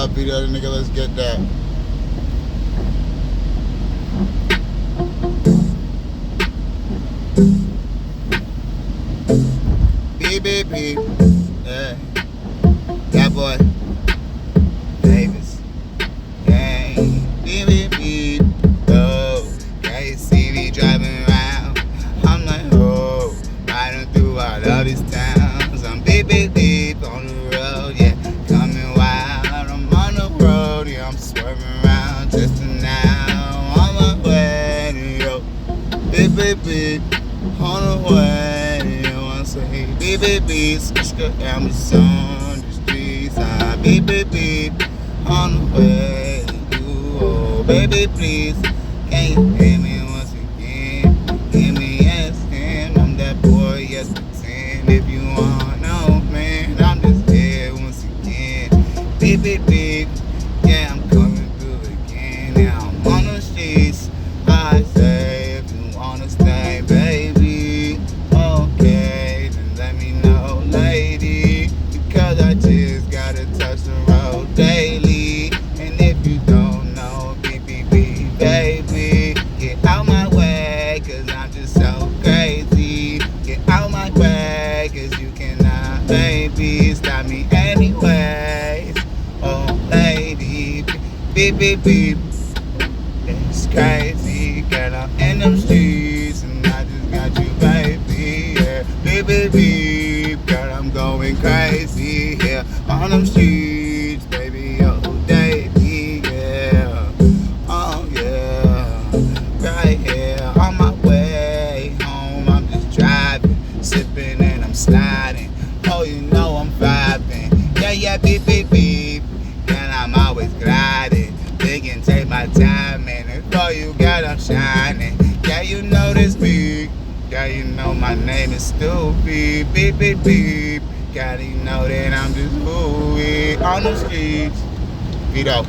hip-hop video, nigga. Let's get that. Beep, beep, beep. Yeah. That boy. Davis. Yeah. Beep, beep, beep. Oh. Yeah, you see me driving around. I'm like, oh. Riding through all of these towns. I'm beep, beep, beep on the road. Yeah. Coming wild. I'm on the road. Yeah, I'm swerving around just now. On my way to yo. Beep, beep, beep. On the way. Say beep beep beep, Skishka Amazon the streets. I beep beep beep on the way to you. Oh baby please, can you hear me once again? Hear me yes, and I'm that boy, yes pretend. If you want no man, I'm just here once again. Beep beep beep, yeah I'm coming through again. Now I'm on the streets. I say if you wanna stay, baby, okay. Because I just gotta touch the road daily. And if you don't know, beep beep beep, baby, get out my way, cause I'm just so crazy. Get out my way, cause you cannot, baby, stop me anyways. Oh lady, beep beep beep, it's crazy, girl, I'm in them streets, and I just got you, baby, yeah. Beep beep beep, girl, I'm going crazy, yeah, on them streets, baby, oh, baby, yeah, oh, yeah, right here, on my way home, I'm just driving, sipping, and I'm sliding, oh, you know I'm vibing, yeah, yeah, beep, beep, beep, and I'm always gliding, big and take my time, and before you got, I'm shining, yeah, you know this beat. Yeah, you know my name is Stupid. Beep, beep, beep. Gotta know that I'm just ooey on the streets. Vito.